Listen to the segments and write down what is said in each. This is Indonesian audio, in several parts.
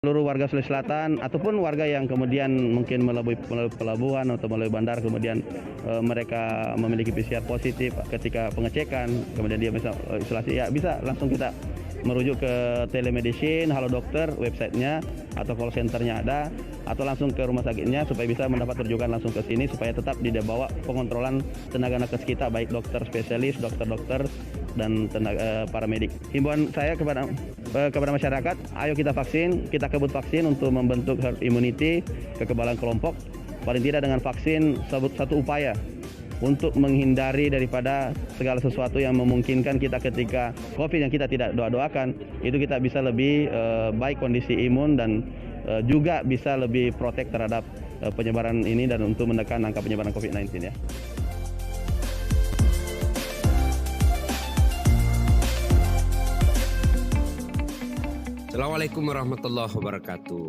Seluruh warga Sulawesi Selatan ataupun warga yang kemudian mungkin melalui pelabuhan atau melalui bandar kemudian mereka memiliki PCR positif ketika pengecekan kemudian dia bisa isolasi, ya bisa langsung kita merujuk ke telemedicine, Halo Dokter websitenya atau call centernya ada, atau langsung ke rumah sakitnya supaya bisa mendapat rujukan langsung ke sini supaya tetap dibawa pengontrolan tenaga nakes kita baik dokter spesialis, dokter-dokter dan tenaga paramedik. Himbauan saya kepada masyarakat, ayo kita vaksin, kita kebut vaksin untuk membentuk herd immunity, kekebalan kelompok. Paling tidak dengan vaksin satu upaya untuk menghindari daripada segala sesuatu yang memungkinkan kita ketika COVID yang kita tidak doakan, itu kita bisa lebih baik kondisi imun dan juga bisa lebih protek terhadap penyebaran ini dan untuk menekan angka penyebaran COVID-19 ya. Assalamualaikum warahmatullahi wabarakatuh.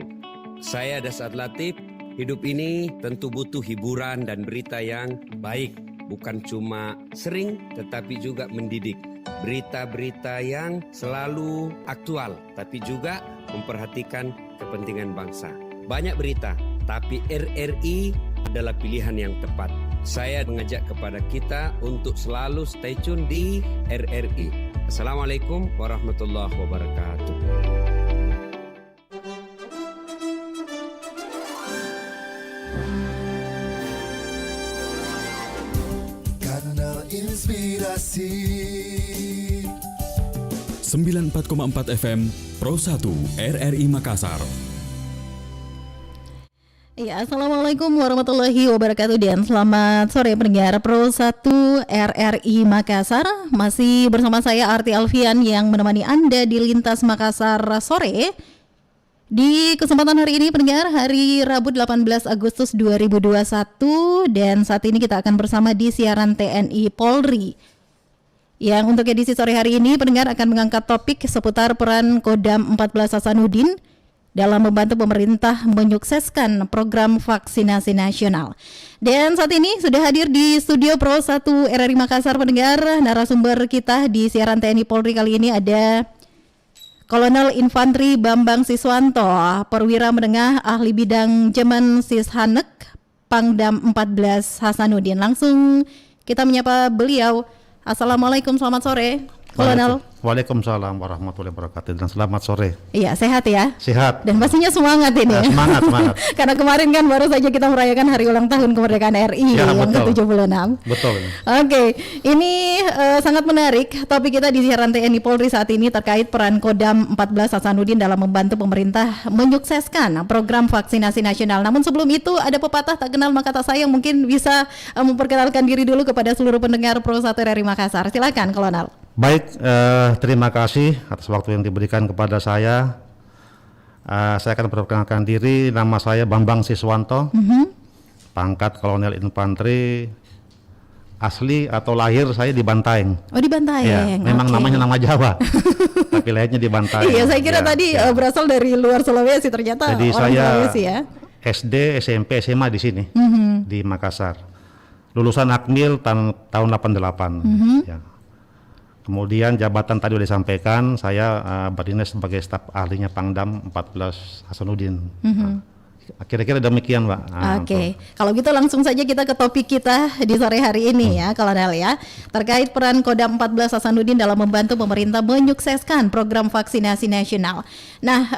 Saya Dasad Latif. Hidup ini tentu butuh hiburan dan berita yang baik. Bukan cuma sering tetapi juga mendidik. Berita-berita yang selalu aktual tapi juga memperhatikan kepentingan bangsa. Banyak berita, tapi RRI adalah pilihan yang tepat. Saya mengajak kepada kita untuk selalu stay tune di RRI. Assalamualaikum warahmatullahi wabarakatuh. Inspirasi 94,4 FM Pro 1 RRI Makassar. Ya, Assalamualaikum warahmatullahi wabarakatuh dan selamat sore pendengar Pro 1 RRI Makassar. Masih bersama saya Arti Alfian yang menemani Anda di Lintas Makassar sore. Di kesempatan hari ini pendengar, hari Rabu 18 Agustus 2021, dan saat ini kita akan bersama di siaran TNI Polri. Yang untuk edisi sore hari ini pendengar akan mengangkat topik seputar peran Kodam 14 Hasanuddin dalam membantu pemerintah menyukseskan program vaksinasi nasional. Dan saat ini sudah hadir di studio Pro 1 RRI Makassar pendengar, narasumber kita di siaran TNI Polri kali ini ada Kolonel Infantri Bambang Siswanto, perwira menengah ahli bidang Jemen Sishanek, Pangdam 14 Hasanuddin. Langsung kita menyapa beliau. Assalamualaikum, selamat sore, Kolonel. Waalaikumsalam warahmatullahi wabarakatuh dan selamat sore. Iya, sehat ya? Sehat. Dan pastinya semangat ini. Semangat. Karena kemarin kan baru saja kita merayakan hari ulang tahun kemerdekaan RI ya, yang ke-76. Betul. Oke, ini sangat menarik topik kita di siaran TNI Polri saat ini terkait peran Kodam 14 Hasanuddin dalam membantu pemerintah menyukseskan program vaksinasi nasional. Namun sebelum itu ada pepatah tak kenal maka tak sayang, mungkin bisa memperkenalkan diri dulu kepada seluruh pendengar Pro 1 RRI Makassar. Silakan, Kolonel. Baik, terima kasih atas waktu yang diberikan kepada saya. Saya akan memperkenalkan diri, nama saya Bambang Siswanto, pangkat Kolonel Infantri, asli atau lahir saya di Bantaeng. Oh, di Bantaeng. Ya, memang namanya nama Jawa, tapi lahirnya di Bantaeng. Iya, saya kira tadi berasal dari luar Sulawesi, ternyata jadi orang saya Sulawesi ya. SD, SMP, SMA di sini, di Makassar. Lulusan Akmil tahun 88. Ya. Kemudian jabatan tadi sudah disampaikan, saya berdinas sebagai staf ahlinya Pangdam 14 Hasanuddin. Kira-kira demikian, Mbak. Oke. Kalau gitu langsung saja kita ke topik kita di sore hari ini ya, Kolonel ya. Terkait peran Kodam 14 Hasanuddin dalam membantu pemerintah menyukseskan program vaksinasi nasional. Nah,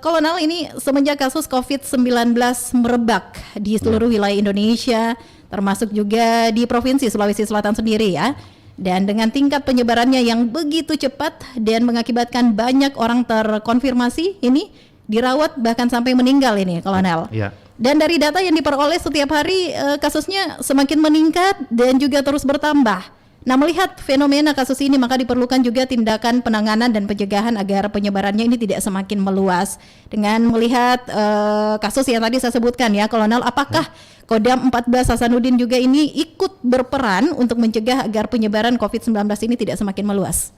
Kolonel, ini semenjak kasus COVID-19 merebak di seluruh wilayah Indonesia, termasuk juga di Provinsi Sulawesi Selatan sendiri ya. Dan dengan tingkat penyebarannya yang begitu cepat dan mengakibatkan banyak orang terkonfirmasi ini dirawat bahkan sampai meninggal ini, Kolonel. Ya. Dan dari data yang diperoleh setiap hari kasusnya semakin meningkat dan juga terus bertambah. Nah, melihat fenomena kasus ini maka diperlukan juga tindakan penanganan dan pencegahan agar penyebarannya ini tidak semakin meluas. Dengan melihat kasus yang tadi saya sebutkan ya, Kolonel, apakah Kodam 14 Hasanuddin juga ini ikut berperan untuk mencegah agar penyebaran COVID-19 ini tidak semakin meluas?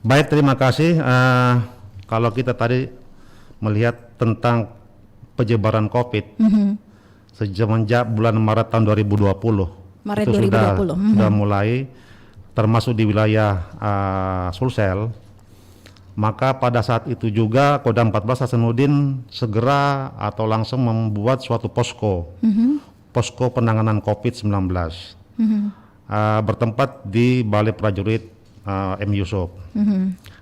Baik, terima kasih. Kalau kita tadi melihat tentang penyebaran COVID semenjak bulan Maret tahun 2020, Maret itu 2020 sudah mulai, termasuk di wilayah Sulsel, Maka pada saat itu juga Kodam 14 Hasanuddin segera atau langsung membuat suatu posko, posko penanganan COVID-19, bertempat di Balai Prajurit M. Yusuf.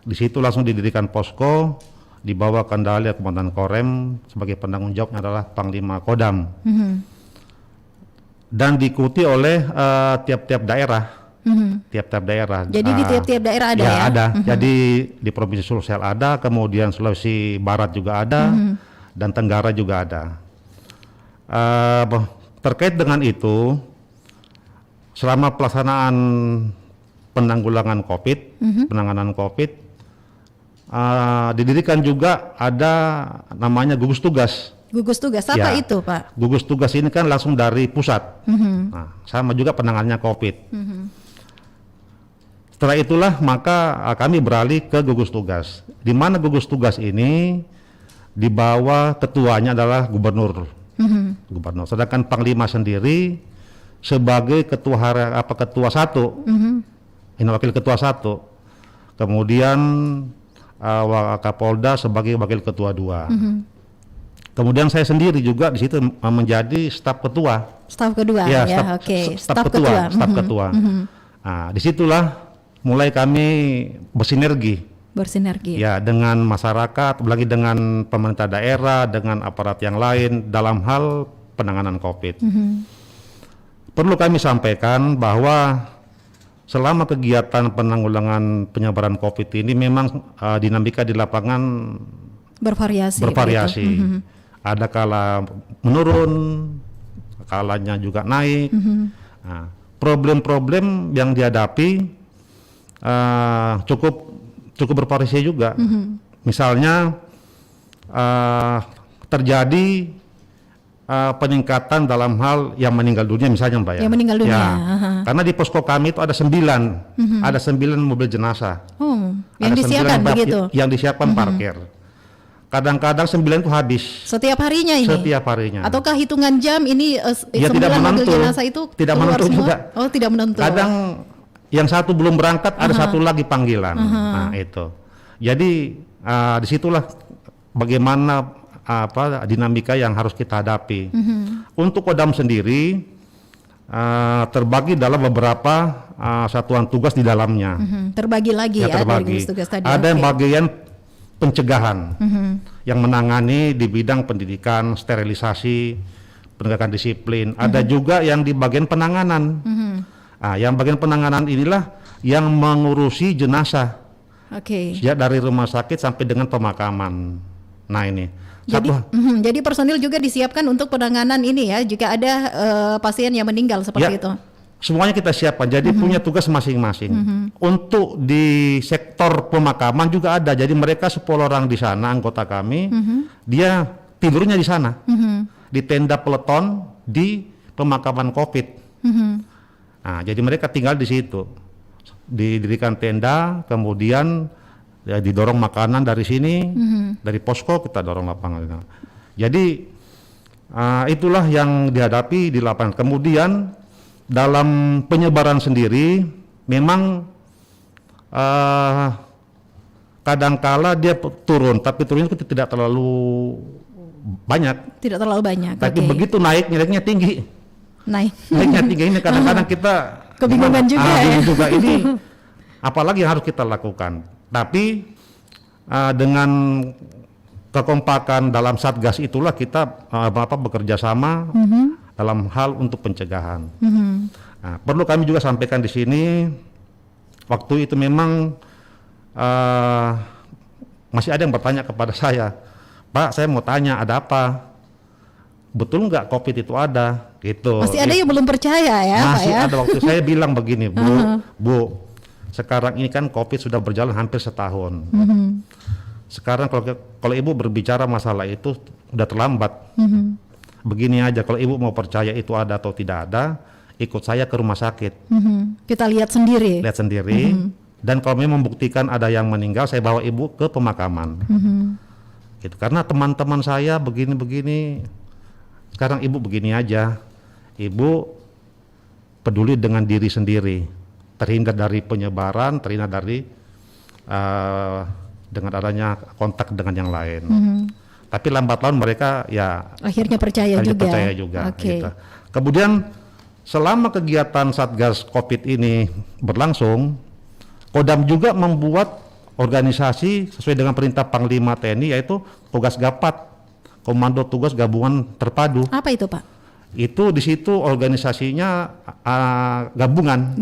Di situ langsung didirikan posko, dibawa kendali Komandan Korem, sebagai penanggung jawabnya adalah Panglima Kodam, dan diikuti oleh tiap-tiap daerah. Tiap-tiap daerah. Jadi di tiap-tiap daerah ada ya? Ada. Jadi di Provinsi Sulsel ada, kemudian Sulawesi Barat juga ada, dan Tenggara juga ada. Terkait dengan itu, selama pelaksanaan penanggulangan COVID, penanganan COVID, didirikan juga ada namanya gugus tugas. Gugus tugas apa Ya, itu, Pak? Gugus tugas ini kan langsung dari pusat. Nah, sama juga penanganannya COVID. Setelah itulah maka kami beralih ke gugus tugas. Di mana gugus tugas ini di bawah ketuanya adalah gubernur. Gubernur. Sedangkan Panglima sendiri sebagai ketua satu. Ini wakil ketua satu. Kemudian Wakapolda sebagai wakil ketua 2. Kemudian saya sendiri juga di situ menjadi staf ketua. Staf kedua Ya, ya, oke. staf ketua. Nah, disitulah mulai kami bersinergi. Ya, dengan masyarakat, lagi dengan pemerintah daerah, dengan aparat yang lain dalam hal penanganan COVID. Perlu kami sampaikan bahwa selama kegiatan penanggulangan penyebaran COVID ini memang dinamika di lapangan bervariasi. Begitu. Ada kala menurun, kalanya juga naik. Nah, problem-problem yang dihadapi cukup bervariasi juga. Misalnya terjadi peningkatan dalam hal yang meninggal dunia misalnya, Mbak ya. Yang meninggal dunia. Ya, karena di posko kami itu ada 9, ada 9 mobil jenazah. Yang Ada disiapkan 9 begitu. Yang disiapkan parkir. Kadang-kadang 9 itu habis. Setiap harinya ini. Setiap harinya. Ataukah hitungan jam ini Ya, 9 tidak mobil menentu. jenazah itu Tidak keluar menentu semua? juga. Oh, tidak menentu. Kadang yang satu belum berangkat, ada satu lagi panggilan. Nah, itu. Jadi disitulah bagaimana dinamika yang harus kita hadapi. Untuk Kodam sendiri terbagi dalam beberapa satuan tugas di dalamnya. Terbagi lagi ya, dari terbagi. gugus tugas tadi. Ada yang Oke. bagian pencegahan, yang menangani di bidang pendidikan, sterilisasi, penegakan disiplin. Ada juga yang di bagian penanganan. Yang bagian penanganan inilah yang mengurusi jenazah. Oke. Ya, dari rumah sakit sampai dengan pemakaman. Nah, ini. Jadi personil juga disiapkan untuk penanganan ini ya, jika ada pasien yang meninggal seperti itu. Semuanya kita siapkan, jadi punya tugas masing-masing. Untuk di sektor pemakaman juga ada, jadi mereka 10 orang di sana, anggota kami, dia tidurnya di sana, di tenda peleton di pemakaman COVID. Nah, jadi mereka tinggal di situ, didirikan tenda, kemudian ya, didorong makanan dari sini, dari posko kita dorong lapangan. Jadi itulah yang dihadapi di lapangan. Kemudian dalam penyebaran sendiri memang kadangkala dia turun, tapi turunnya tidak terlalu banyak. Tidak terlalu banyak. Tapi begitu naiknya tinggi. Naiknya tinggi ini kadang-kadang kita kebingungan juga ya. Bingung juga ini apalagi yang harus kita lakukan. Tapi dengan kekompakan dalam Satgas itulah kita bekerja sama dalam hal untuk pencegahan. Nah, perlu kami juga sampaikan di sini, waktu itu memang masih ada yang bertanya kepada saya, Pak, saya mau tanya ada apa? Betul nggak COVID itu ada? Gitu. Masih ada yang belum percaya ya, Pak masih ya? ada. Waktu saya bilang begini, Bu, sekarang ini kan COVID sudah berjalan hampir setahun. Sekarang kalau Ibu berbicara masalah itu udah terlambat. Begini aja, kalau Ibu mau percaya itu ada atau tidak ada, ikut saya ke rumah sakit. Kita lihat sendiri. Dan kalau memang membuktikan ada yang meninggal, saya bawa Ibu ke pemakaman. Gitu. Karena teman-teman saya begini-begini. Sekarang Ibu begini aja, Ibu peduli dengan diri sendiri, terhindar dari penyebaran, terhindar dari dengan adanya kontak dengan yang lain. Tapi lambat laun mereka ya Akhirnya percaya juga. Oke. gitu. Kemudian selama kegiatan Satgas Covid ini berlangsung, Kodam juga membuat organisasi sesuai dengan perintah Panglima TNI, yaitu Tugas Gapat, Komando Tugas Gabungan Terpadu. Apa itu, Pak? Itu di situ organisasinya gabungan.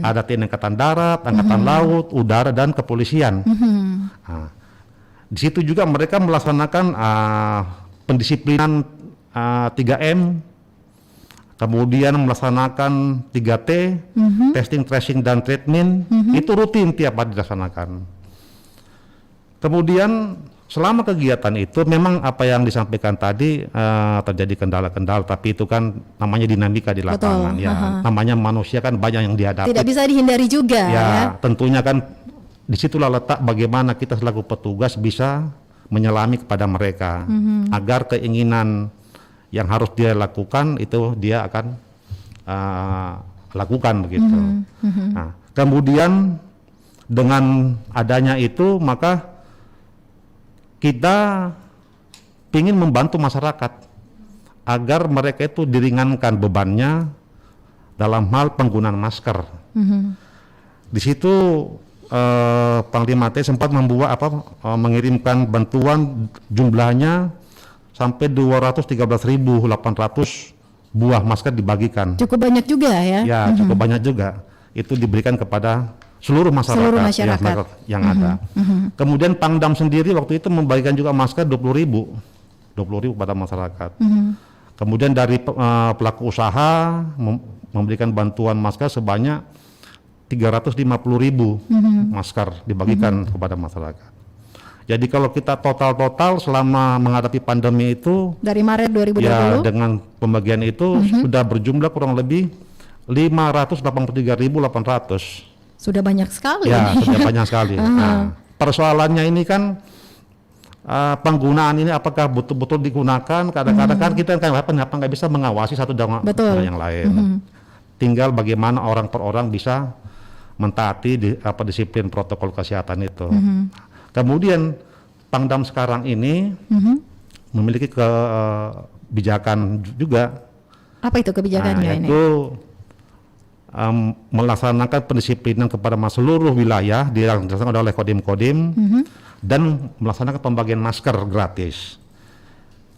Ada TNI Angkatan Darat, Angkatan Laut, Udara, dan Kepolisian. Nah, di situ juga mereka melaksanakan pendisiplinan 3M, kemudian melaksanakan 3T, testing, tracing, dan treatment. Itu rutin tiap hari dilaksanakan. Kemudian selama kegiatan itu memang apa yang disampaikan tadi terjadi kendala-kendala, tapi itu kan namanya dinamika di lapangan. Ya, namanya manusia kan banyak yang dihadapi. Tidak bisa dihindari juga ya. Tentunya kan disitulah letak bagaimana kita selaku petugas bisa menyelami kepada mereka agar keinginan yang harus dia lakukan itu dia akan lakukan begitu. Nah, kemudian dengan adanya itu maka kita ingin membantu masyarakat agar mereka itu diringankan bebannya dalam hal penggunaan masker. Di situ Panglima TNI sempat mengirimkan bantuan jumlahnya sampai 213.800 buah masker dibagikan. Cukup banyak juga ya? Ya, cukup banyak juga. Itu diberikan kepada seluruh masyarakat, yang ada. Kemudian Pangdam sendiri waktu itu membagikan juga masker 20.000 pada masyarakat. Kemudian dari pelaku usaha memberikan bantuan masker sebanyak 350.000 masker dibagikan kepada masyarakat. Jadi kalau kita total selama menghadapi pandemi itu dari Maret 2020 ya dengan pembagian itu sudah berjumlah kurang lebih 583.800. Sudah banyak sekali. Ya, sudah banyak sekali. Nah, persoalannya ini kan penggunaan ini apakah betul-betul digunakan? Kadang-kadang kan kita kenapa nggak bisa mengawasi satu dengan yang lain. Tinggal bagaimana orang per orang bisa mentaati disiplin protokol kesehatan itu. Kemudian Pangdam sekarang ini memiliki kebijakan juga. Apa itu kebijakannya ini? Yaitu melaksanakan pendisiplinan kepada seluruh wilayah dilaksanakan oleh Kodim dan melaksanakan pembagian masker gratis.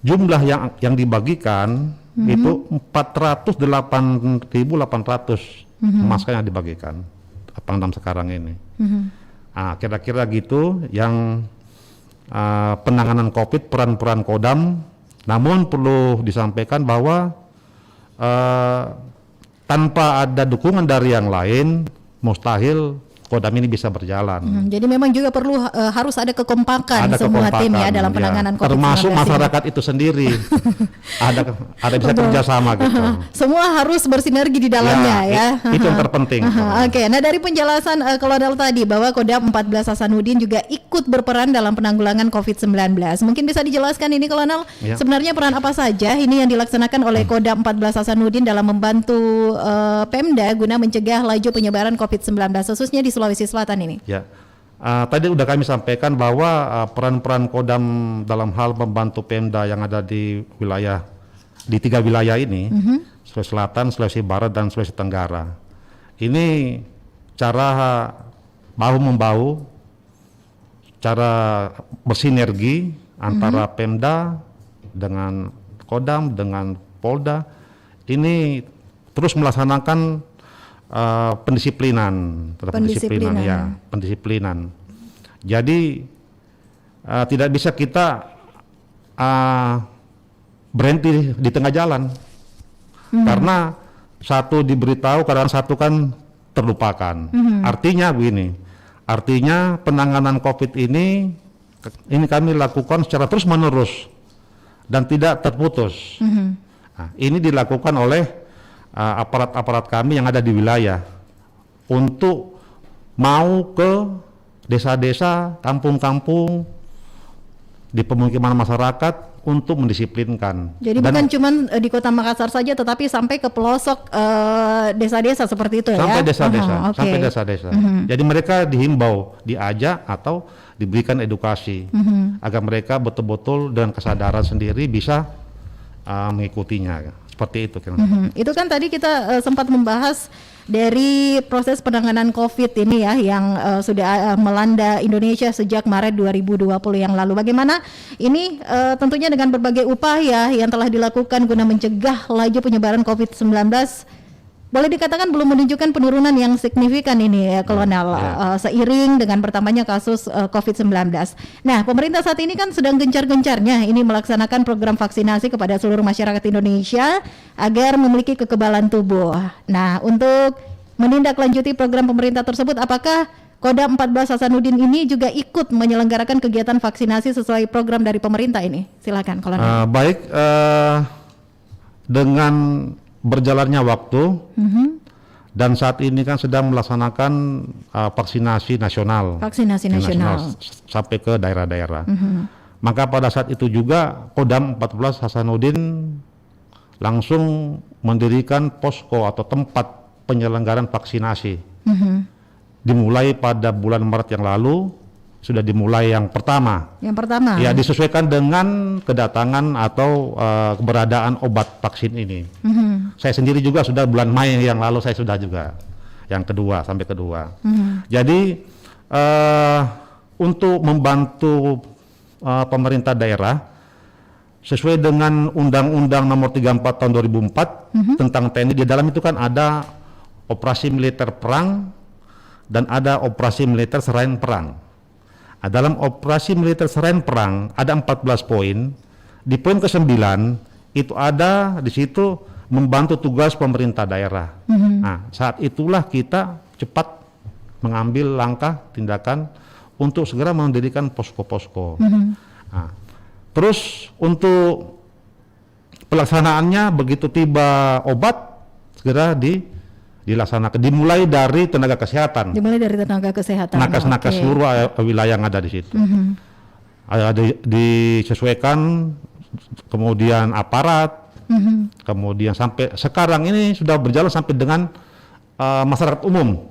Jumlah yang dibagikan itu 408.800 masker yang dibagikan Pangdam sekarang ini. Kira-kira gitu yang penanganan COVID, peran-peran Kodam. Namun perlu disampaikan bahwa tanpa ada dukungan dari yang lain, mustahil Kodam ini bisa berjalan. Jadi memang juga perlu harus ada kekompakan semua tim ya dalam penanganan COVID-19. Termasuk masyarakat itu sendiri. ada bisa kerjasama gitu. Semua harus bersinergi di dalamnya ya. Itu yang terpenting. Oke, nah dari penjelasan Kolonel tadi bahwa Kodam 14 Hasanuddin juga ikut berperan dalam penanggulangan COVID-19. Mungkin bisa dijelaskan ini Kolonel, sebenarnya peran apa saja ini yang dilaksanakan oleh Kodam 14 Hasanuddin dalam membantu Pemda guna mencegah laju penyebaran COVID-19 khususnya di Sulawesi Selatan ini? Ya, tadi udah kami sampaikan bahwa peran-peran Kodam dalam hal membantu Pemda yang ada di 3 wilayah ini, Sulawesi Selatan, Sulawesi Barat, dan Sulawesi Tenggara. Ini cara bahu-membahu, cara bersinergi antara Pemda dengan Kodam, dengan Polda, ini terus melaksanakan pendisiplinan. Jadi tidak bisa kita berhenti di tengah jalan, karena satu diberitahu, kadang satu kan terlupakan. Artinya begini, penanganan COVID ini kami lakukan secara terus menerus dan tidak terputus. Nah, ini dilakukan oleh aparat-aparat kami yang ada di wilayah untuk mau ke desa-desa, kampung-kampung, di pemukiman masyarakat untuk mendisiplinkan. Jadi bukan cuma di Kota Makassar saja, tetapi sampai ke pelosok desa-desa seperti itu sampai ya? Desa-desa, sampai desa-desa. Jadi mereka dihimbau, diajak atau diberikan edukasi agar mereka betul-betul dengan kesadaran sendiri bisa mengikutinya. Seperti itu. Itu kan tadi kita sempat membahas dari proses penanganan COVID ini ya yang sudah melanda Indonesia sejak Maret 2020 yang lalu. Bagaimana ini tentunya dengan berbagai upaya yang telah dilakukan guna mencegah laju penyebaran COVID-19, boleh dikatakan belum menunjukkan penurunan yang signifikan ini ya Kolonel, seiring dengan bertambahnya kasus COVID-19. Nah, pemerintah saat ini kan sedang gencar-gencarnya ini melaksanakan program vaksinasi kepada seluruh masyarakat Indonesia agar memiliki kekebalan tubuh. Nah, untuk menindaklanjuti program pemerintah tersebut, apakah Kodam 14 Hasanuddin ini juga ikut menyelenggarakan kegiatan vaksinasi sesuai program dari pemerintah ini? Silakan Kolonel. Baik, dengan berjalannya waktu dan saat ini kan sedang melaksanakan vaksinasi nasional. Vaksinasi nasional Sampai ke daerah-daerah. Maka pada saat itu juga Kodam 14 Hasanuddin langsung mendirikan posko atau tempat penyelenggaraan vaksinasi. Dimulai pada bulan Maret yang lalu, sudah dimulai yang pertama. Yang pertama? Ya, disesuaikan dengan kedatangan atau keberadaan obat vaksin ini. Saya sendiri juga sudah bulan Mei yang lalu saya sudah juga yang kedua sampai kedua. Jadi untuk membantu pemerintah daerah sesuai dengan Undang-Undang Nomor 34 Tahun 2004 tentang TNI, di dalam itu kan ada operasi militer perang dan ada operasi militer selain perang. Nah, dalam operasi militer selain perang ada 14 poin. Di poin ke-9 itu ada di situ membantu tugas pemerintah daerah. Nah, saat itulah kita cepat mengambil langkah tindakan untuk segera mendirikan posko-posko. Nah, terus untuk pelaksanaannya begitu tiba obat segera dilaksanakan, dimulai dari tenaga kesehatan. Nakes-nakes seluruh wilayah yang ada di situ. Disesuaikan, kemudian aparat, kemudian sampai sekarang ini sudah berjalan sampai dengan masyarakat umum.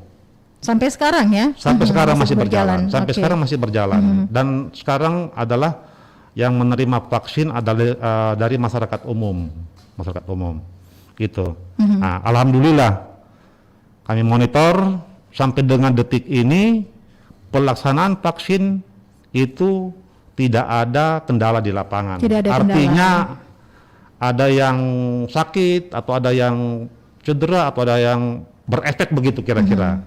Sampai sekarang ya? Sampai sekarang masih berjalan. Sampai sekarang masih berjalan. Dan sekarang adalah yang menerima vaksin adalah dari masyarakat umum. Gitu. Nah, alhamdulillah kami monitor sampai dengan detik ini pelaksanaan vaksin itu tidak ada kendala di lapangan. Artinya ada yang sakit atau ada yang cedera atau ada yang berefek begitu kira-kira.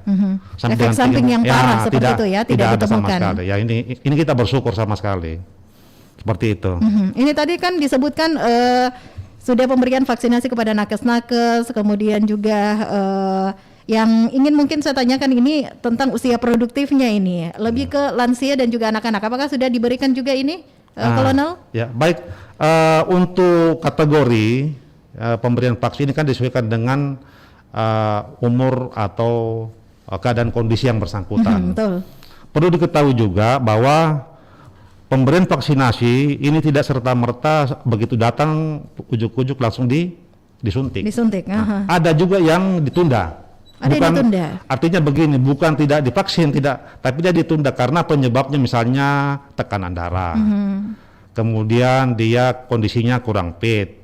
Efek samping yang parah seperti itu ya, tidak ada sama ditemukan. sekali. Ya ini kita bersyukur sama sekali. Seperti itu. Ini tadi kan disebutkan sudah pemberian vaksinasi kepada nakes-nakes, kemudian juga yang ingin mungkin saya tanyakan ini tentang usia produktifnya ini, lebih ke lansia dan juga anak-anak. Apakah sudah diberikan juga ini, Kolonel? Ya, baik. Untuk kategori pemberian vaksin ini kan disesuaikan dengan umur atau keadaan kondisi yang bersangkutan. Betul. Perlu diketahui juga bahwa pemberian vaksinasi ini tidak serta-merta begitu datang ujuk-ujuk langsung disuntik. Nah, ada juga yang ditunda. Ditunda. Artinya begini, bukan tidak divaksin, tidak, tapi dia ditunda karena penyebabnya misalnya tekanan darah, kemudian dia kondisinya kurang fit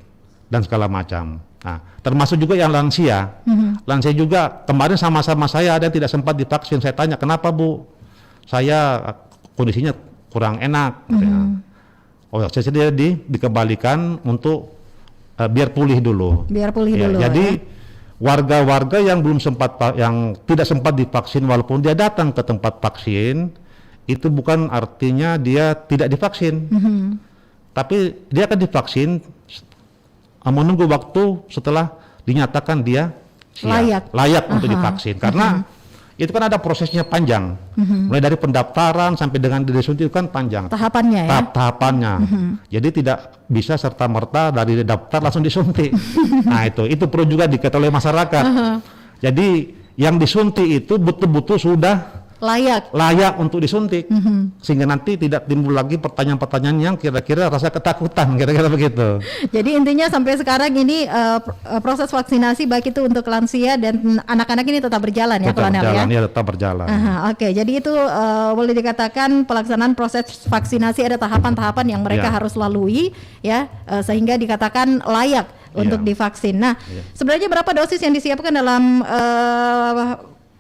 dan segala macam. Nah, termasuk juga yang lansia. Lansia juga kemarin sama-sama saya ada yang tidak sempat divaksin. Saya tanya, kenapa Bu? Saya kondisinya kurang enak. Oh, saya sendiri dikembalikan untuk biar pulih dulu. Jadi warga-warga yang belum sempat, yang tidak sempat divaksin walaupun dia datang ke tempat vaksin, itu bukan artinya dia tidak divaksin, tapi dia akan divaksin menunggu waktu setelah dinyatakan dia siap, layak untuk divaksin. Karena itu kan ada prosesnya panjang, mulai dari pendaftaran sampai dengan disuntik itu kan panjang. Tahapannya ya? Tahapannya. Jadi tidak bisa serta-merta dari daftar langsung disuntik. Nah itu perlu juga diketahui oleh masyarakat. Jadi yang disuntik itu betul-betul sudah layak untuk disuntik, sehingga nanti tidak timbul lagi pertanyaan-pertanyaan yang kira-kira rasa ketakutan, kira-kira begitu. Jadi intinya sampai sekarang ini proses vaksinasi baik itu untuk lansia dan anak-anak ini tetap berjalan ya, Kolonel ya? Tetap berjalan. Oke, jadi itu boleh dikatakan pelaksanaan proses vaksinasi ada tahapan-tahapan yang mereka harus lalui ya, sehingga dikatakan layak untuk divaksin. Nah, sebenarnya berapa dosis yang disiapkan dalam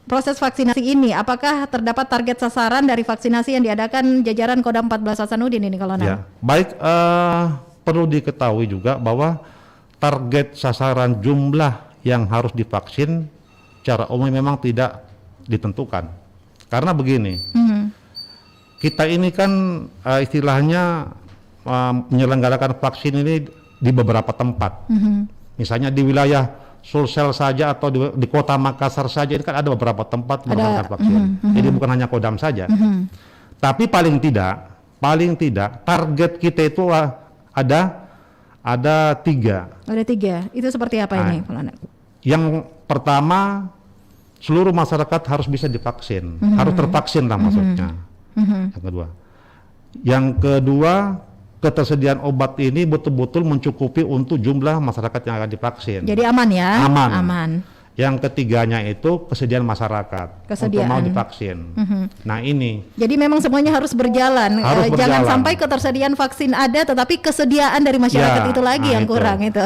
proses vaksinasi ini? Apakah terdapat target sasaran dari vaksinasi yang diadakan jajaran Kodam 14 Hasanuddin ini, Kolonel? Ya, baik, perlu diketahui juga bahwa target sasaran jumlah yang harus divaksin secara umum memang tidak ditentukan. Karena begini, kita ini kan istilahnya menyelenggarakan vaksin ini di beberapa tempat. Misalnya di wilayah Sulsel saja atau di kota Makassar saja, ini kan ada beberapa tempat melakukan vaksin. Jadi bukan hanya Kodam saja. Tapi paling tidak target kita itu ada 3. Ada 3. Itu seperti apa ini, Kolonel? Yang pertama, seluruh masyarakat harus bisa divaksin, harus tervaksin lah maksudnya. Yang kedua, ketersediaan obat ini betul-betul mencukupi untuk jumlah masyarakat yang akan divaksin. Jadi aman ya? Aman. Yang ketiganya itu kesediaan masyarakat untuk mau divaksin. Nah ini. Jadi memang semuanya harus berjalan. Jangan sampai ketersediaan vaksin ada, tetapi kesediaan dari masyarakat itu lagi yang kurang itu.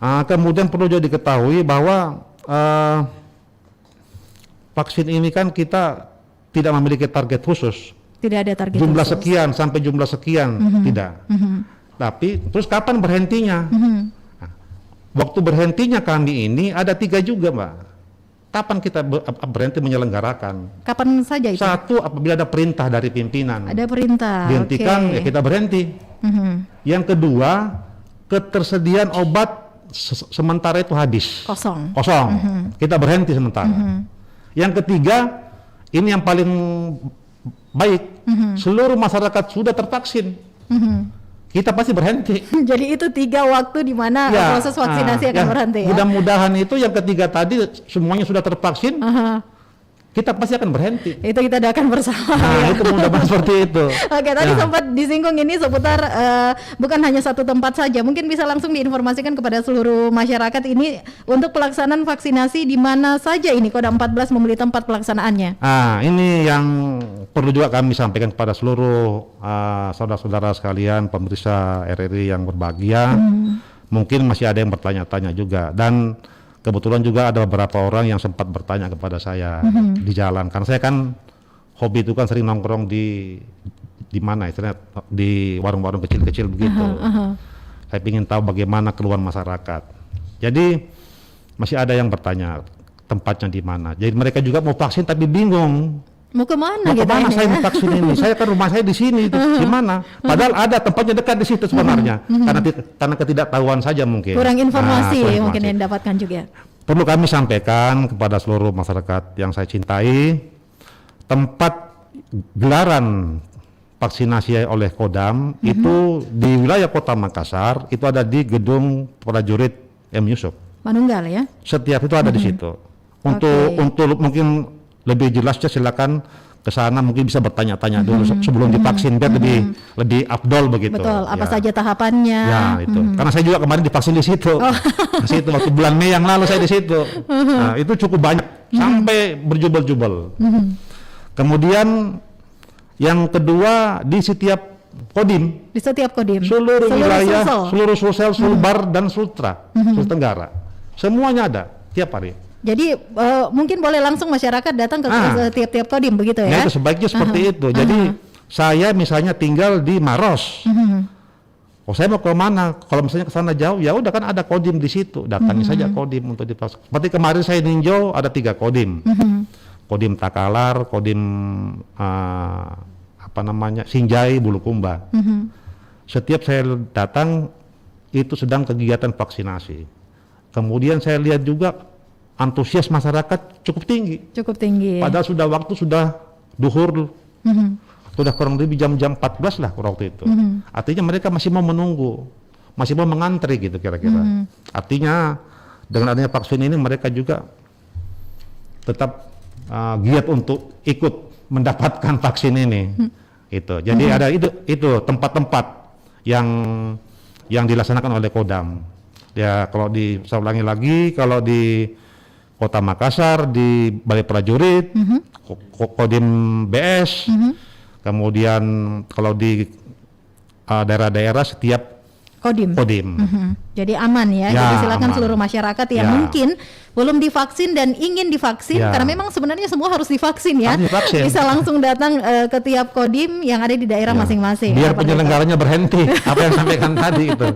Kemudian perlu juga diketahui bahwa vaksin ini kan kita tidak memiliki target khusus. Tidak ada target jumlah khusus. Sekian sampai jumlah sekian, tidak. Tapi terus kapan berhentinya? Nah, waktu berhentinya kami ini ada 3 juga, Mbak. Kapan kita berhenti menyelenggarakan? Kapan saja itu? 1, apabila ada perintah dari pimpinan. Ada perintah. Dihentikan, ya kita berhenti. Yang kedua, ketersediaan obat sementara itu habis. Kosong. Kita berhenti sementara. Yang ketiga, ini yang paling baik, seluruh masyarakat sudah tervaksin, kita pasti berhenti. Jadi itu 3 waktu di mana proses vaksinasi akan berhenti. Mudah-mudahan itu yang ketiga tadi semuanya sudah tervaksin, kita pasti akan berhenti. Itu kita doakan bersama. Itu mudah-mudahan seperti itu. Oke, tadi sempat disinggung ini seputar bukan hanya satu tempat saja. Mungkin bisa langsung diinformasikan kepada seluruh masyarakat ini untuk pelaksanaan vaksinasi di mana saja ini Kodam 14 membeli tempat pelaksanaannya. Ini yang perlu juga kami sampaikan kepada seluruh saudara-saudara sekalian pemirsa RRI yang berbahagia. Mungkin masih ada yang bertanya-tanya juga, dan kebetulan juga ada beberapa orang yang sempat bertanya kepada saya di jalan, karena saya kan hobi itu kan sering nongkrong di mana istilahnya, di warung-warung kecil-kecil begitu. Saya ingin tahu bagaimana keluhan masyarakat. Jadi masih ada yang bertanya tempatnya di mana. Jadi mereka juga mau vaksin tapi bingung. Mau kemana saya mau vaksin ini? Saya kan rumah saya di sini, di mana? Padahal ada tempatnya dekat di situ sebenarnya. Karena ketidaktahuan saja mungkin. Kurang informasi mungkin yang didapatkan juga. Perlu kami sampaikan kepada seluruh masyarakat yang saya cintai, tempat gelaran vaksinasi oleh Kodam itu di wilayah Kota Makassar itu ada di Gedung Prajurit M. Yusuf. Manunggal ya? Setiap itu ada di situ. Untuk mungkin lebih jelasnya silakan ke sana, mungkin bisa bertanya-tanya dulu sebelum divaksin biar lebih afdol begitu. Betul, apa saja tahapannya. Ya, itu. Karena saya juga kemarin divaksin di situ. Di situ waktu bulan Mei yang lalu saya di situ. Nah, itu cukup banyak sampai berjubel-jubel. Kemudian yang kedua di setiap Kodim. Di setiap Kodim. Seluruh wilayah, seluruh Sulsel, Sulbar dan Sultra, Sulawesi Tenggara. Semuanya ada tiap hari. Jadi mungkin boleh langsung masyarakat datang ke tiap-tiap Kodim begitu ya? Nah, itu sebaiknya seperti itu. Jadi saya misalnya tinggal di Maros. Saya mau ke mana? Kalau misalnya ke sana jauh, ya udah kan ada Kodim di situ. Datangi saja Kodim untuk divaksin. Seperti kemarin saya ninjau ada 3 Kodim. Kodim Takalar, Kodim Sinjai, Bulukumba. Setiap saya datang itu sedang kegiatan vaksinasi. Kemudian saya lihat juga antusias masyarakat cukup tinggi. Padahal sudah duhur, sudah kurang lebih jam 14 lah waktu itu. Artinya mereka masih mau menunggu, masih mau mengantri gitu kira-kira. Artinya dengan adanya vaksin ini mereka juga tetap giat untuk ikut mendapatkan vaksin ini. Itu. Jadi ada itu tempat-tempat yang dilaksanakan oleh Kodam. Ya kalau saya ulangi lagi, kalau di Kota Makassar di Balai Prajurit, Kodim BS, kemudian kalau di daerah-daerah setiap Kodim. Jadi aman ya. Ya, Jadi silakan aman. seluruh masyarakat yang Ya. mungkin belum divaksin dan ingin divaksin, Ya. karena memang sebenarnya semua harus divaksin ya. Harus divaksin. Bisa langsung datang ke tiap Kodim yang ada di daerah Ya. masing-masing. Biar Apa penyelenggaranya berhenti. Apa yang sampaikan tadi itu.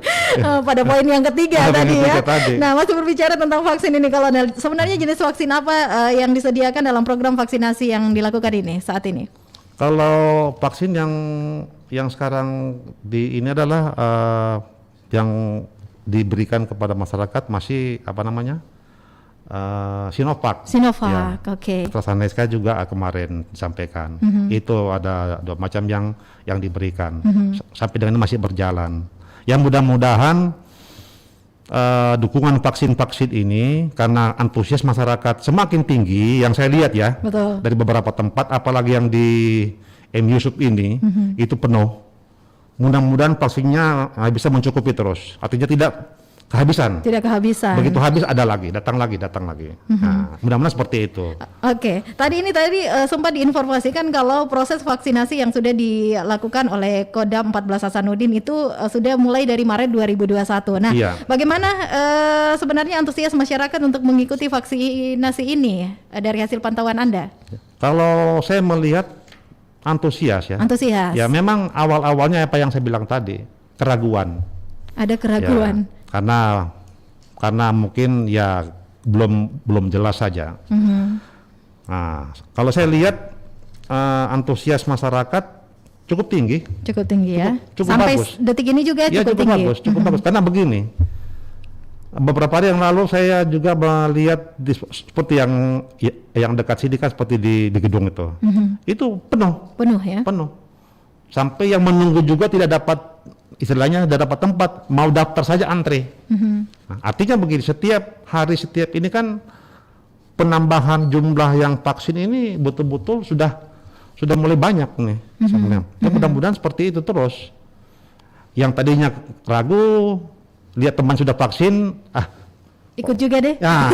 pada poin yang ketiga Pada tadi yang ya. ketiga tadi. Nah, masih berbicara tentang vaksin ini, Kolonel. Sebenarnya jenis vaksin apa yang disediakan dalam program vaksinasi yang dilakukan ini saat ini? Kalau vaksin yang sekarang ini adalah yang diberikan kepada masyarakat masih Sinovac. Sinovac, Ya. oke. AstraZeneca juga kemarin disampaikan. Itu ada 2 macam yang diberikan. Sampai dengan ini masih berjalan. Yang mudah-mudahan dukungan vaksin-vaksin ini karena antusias masyarakat semakin tinggi yang saya lihat ya. Betul. Dari beberapa tempat, apalagi yang di MUSUP ini itu penuh. Mudah-mudahan vaksinnya bisa mencukupi terus. Artinya tidak kehabisan. Tidak kehabisan. Begitu habis ada lagi, datang lagi. Nah, mudah-mudahan seperti itu. Oke, tadi sempat diinformasikan kalau proses vaksinasi yang sudah dilakukan oleh Kodam 14 Hasanuddin itu sudah mulai dari Maret 2021. Nah, Iya. bagaimana sebenarnya antusias masyarakat untuk mengikuti vaksinasi ini dari hasil pantauan Anda? Kalau saya melihat antusias ya. Antusias. Ya memang awal-awalnya apa yang saya bilang tadi, keraguan. Ada keraguan. Ya, karena mungkin ya belum jelas saja. Nah, kalau saya lihat antusias masyarakat cukup tinggi. Cukup tinggi ya. Cukup Sampai bagus. detik ini juga Ya cukup tinggi. cukup bagus. Karena begini, beberapa hari yang lalu saya juga melihat seperti yang dekat sini kan seperti di gedung itu, itu penuh. Penuh ya. Penuh. Sampai yang menunggu juga tidak dapat, istilahnya tidak dapat tempat, mau daftar saja antri. Nah, artinya begini, setiap hari ini kan penambahan jumlah yang vaksin ini betul-betul sudah mulai banyak nih. Sebenarnya. Ya, mudah-mudahan seperti itu terus. Yang tadinya ragu, lihat teman sudah vaksin, Ikut juga deh. ya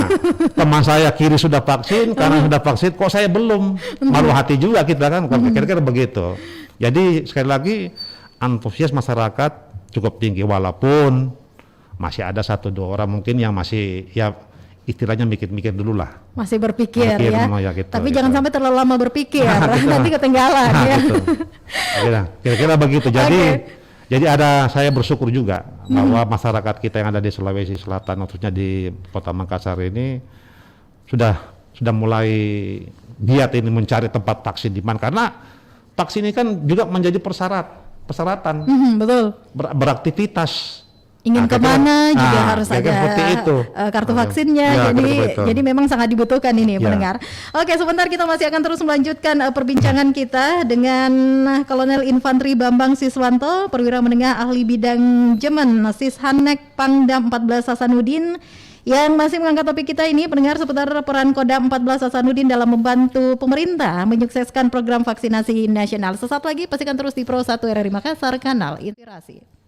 teman saya kiri sudah vaksin, kanan sudah vaksin, kok saya belum? Malu hati juga kita kan, kira-kira begitu. Jadi sekali lagi antusias masyarakat cukup tinggi, walaupun masih ada 1-2 orang mungkin yang masih ya istilahnya mikir-mikir dulu lah. Masih berpikir Mikir, ya. gitu, Tapi gitu. jangan sampai terlalu lama berpikir, Gitu. nanti ketinggalan ya. Gitu. Kira-kira begitu. Jadi saya bersyukur juga bahwa masyarakat kita yang ada di Sulawesi Selatan, khususnya di Kota Makassar ini sudah mulai giat ini mencari tempat vaksin di mana, karena vaksin ini kan juga menjadi persyaratan Betul. beraktivitas. Ingin kira-kira- kemana juga harus ada kira-kira seperti itu. Kartu vaksinnya, Ya, jadi memang sangat dibutuhkan ini Ya. pendengar. Oke, sebentar kita masih akan terus melanjutkan perbincangan kita dengan Kolonel Infanteri Bambang Siswanto, perwira menengah ahli bidang Jemen, Sishanek Pangdam 14 Hasanuddin, yang masih mengangkat topik kita ini pendengar seputar peran Kodam 14 Hasanuddin dalam membantu pemerintah menyukseskan program vaksinasi nasional. Sesaat lagi pastikan terus di Pro 1 RRI Makassar, kanal Inspirasi.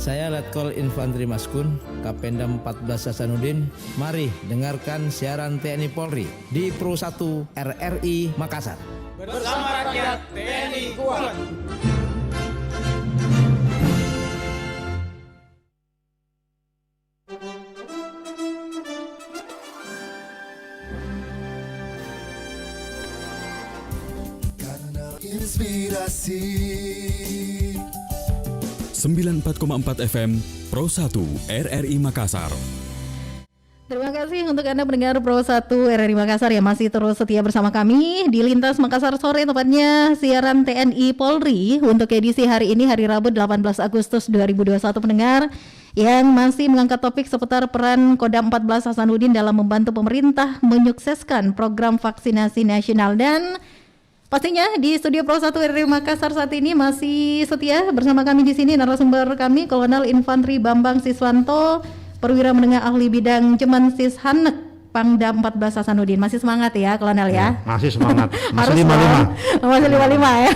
Saya Letkol Infantri Maskun, Kapendam 14 Hasanuddin. Mari dengarkan siaran TNI Polri di Pro 1 RRI Makassar. Bersama rakyat TNI kuat. Inspirasi 94,4 FM Pro 1 RRI Makassar. Terima kasih untuk Anda pendengar Pro 1 RRI Makassar yang masih terus setia bersama kami di Lintas Makassar Sore, tepatnya siaran TNI Polri untuk edisi hari ini, hari Rabu 18 Agustus 2021 pendengar, yang masih mengangkat topik seputar peran Kodam 14 Hasanuddin dalam membantu pemerintah menyukseskan program vaksinasi nasional. Dan pastinya di studio Pro 1 RRI Makassar saat ini masih setia bersama kami di sini narasumber kami Kolonel Infantri Bambang Siswanto, perwira menengah ahli bidang Jemensis Hanek Pangdam 14 Hasanuddin. Masih semangat ya Kolonel ya? Masih semangat. Masih 55. Masih 55 ya.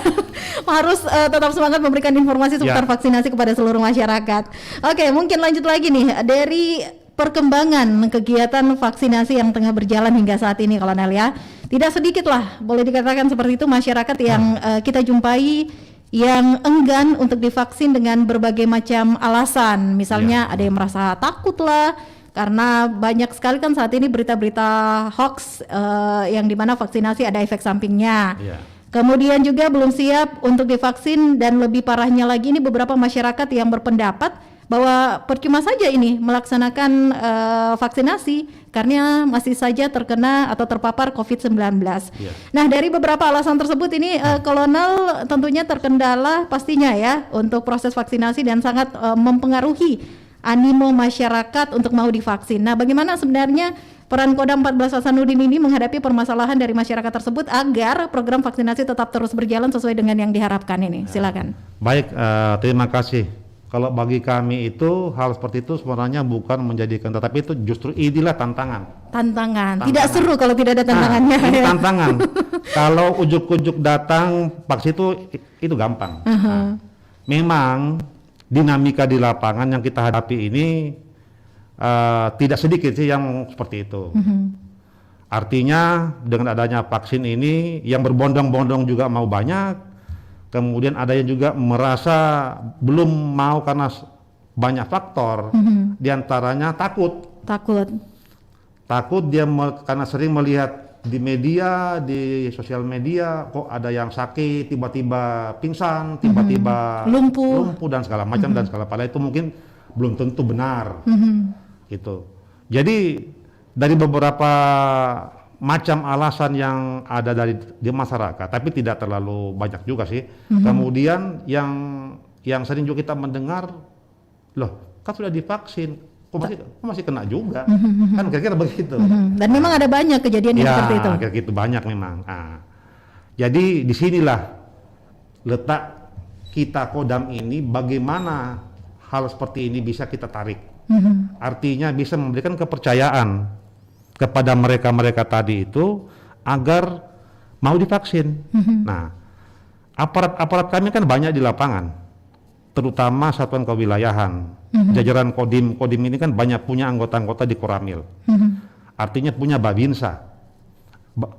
Harus tetap semangat memberikan informasi seputar vaksinasi kepada seluruh masyarakat. Oke, mungkin lanjut lagi nih dari perkembangan kegiatan vaksinasi yang tengah berjalan hingga saat ini Kolonel ya. Tidak sedikit lah boleh dikatakan seperti itu masyarakat yang kita jumpai yang enggan untuk divaksin dengan berbagai macam alasan. Misalnya ada yang merasa takut lah karena banyak sekali kan saat ini berita-berita hoax yang dimana vaksinasi ada efek sampingnya. Kemudian juga belum siap untuk divaksin, dan lebih parahnya lagi ini beberapa masyarakat yang berpendapat bahwa percuma saja ini melaksanakan vaksinasi karena masih saja terkena atau terpapar COVID-19. Nah, dari beberapa alasan tersebut ini Kolonel tentunya terkendala pastinya ya untuk proses vaksinasi dan sangat mempengaruhi animo masyarakat untuk mau divaksin. Nah, bagaimana sebenarnya peran Kodam 14 Hasanuddin ini menghadapi permasalahan dari masyarakat tersebut agar program vaksinasi tetap terus berjalan sesuai dengan yang diharapkan ini? Silakan. Baik, terima kasih. Kalau bagi kami itu hal seperti itu sebenarnya bukan menjadikan, tetapi itu justru inilah tantangan. Tidak seru kalau tidak ada tantangannya. Ini tantangan. Kalau ujuk-ujuk datang vaksin itu gampang. Memang dinamika di lapangan yang kita hadapi ini tidak sedikit sih yang seperti itu. Artinya dengan adanya vaksin ini yang berbondong-bondong juga mau banyak. Kemudian ada yang juga merasa belum mau karena banyak faktor, diantaranya takut dia karena sering melihat di media, di sosial media, kok ada yang sakit, tiba-tiba pingsan, tiba-tiba lumpuh dan segala macam dan segala. Padahal itu mungkin belum tentu benar, gitu. Jadi dari beberapa macam alasan yang ada di masyarakat, tapi tidak terlalu banyak juga sih. Kemudian yang sering juga kita mendengar, loh kan sudah divaksin, kok masih kena juga, kan kira-kira begitu. Dan memang ada banyak kejadian yang seperti itu. Ya, gitu banyak memang. Jadi disinilah letak kita Kodam ini, bagaimana hal seperti ini bisa kita tarik. Artinya bisa memberikan kepercayaan kepada mereka tadi itu agar mau divaksin. Nah, aparat kami kan banyak di lapangan, terutama satuan kewilayahan, jajaran Kodim ini kan banyak punya anggota-anggota di Koramil. Artinya punya Babinsa.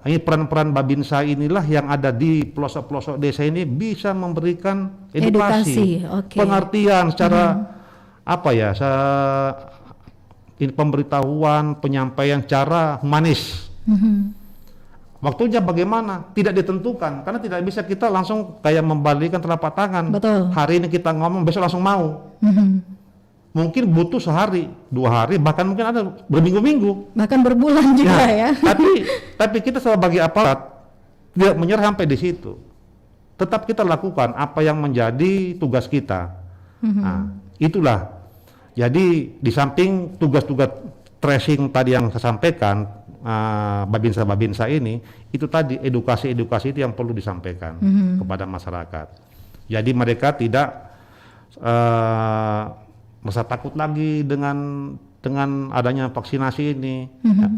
Ini peran-peran Babinsa inilah yang ada di pelosok-pelosok desa ini bisa memberikan edukasi. Pengertian secara ini pemberitahuan, penyampaian cara humanis. Waktunya bagaimana? Tidak ditentukan, karena tidak bisa kita langsung kayak membalikkan telapak tangan. Hari ini kita ngomong, besok langsung mau. Mungkin butuh sehari, 2 hari, bahkan mungkin ada berminggu-minggu, bahkan berbulan juga ya. Tapi kita sebagai aparat tidak menyerah sampai di situ. Tetap kita lakukan apa yang menjadi tugas kita. Nah, itulah. Jadi di samping tugas-tugas tracing tadi yang saya sampaikan, Babinsa ini, itu tadi edukasi itu yang perlu disampaikan kepada masyarakat. Jadi mereka tidak merasa takut lagi dengan adanya vaksinasi ini.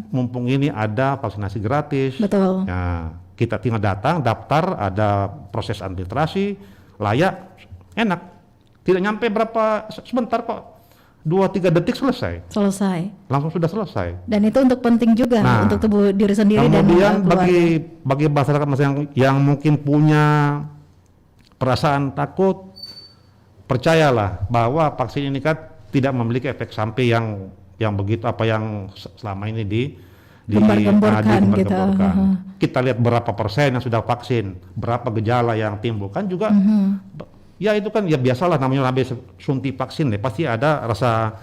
Mumpung ini ada vaksinasi gratis. Ya, kita tinggal datang, daftar, ada proses administrasi, layak, enak. Tidak nyampe sebentar kok. 2-3 detik selesai. Langsung sudah selesai. Dan itu untuk penting juga untuk tubuh diri sendiri dan kemudian keluarga. bagi masyarakat yang mungkin punya perasaan takut, percayalah bahwa vaksin ini kan tidak memiliki efek samping yang begitu yang selama ini gembar-gemborkan gitu. Kita lihat berapa persen yang sudah vaksin, berapa gejala yang timbul kan juga. Ya itu kan ya biasalah, namanya habis suntik vaksin pasti ada rasa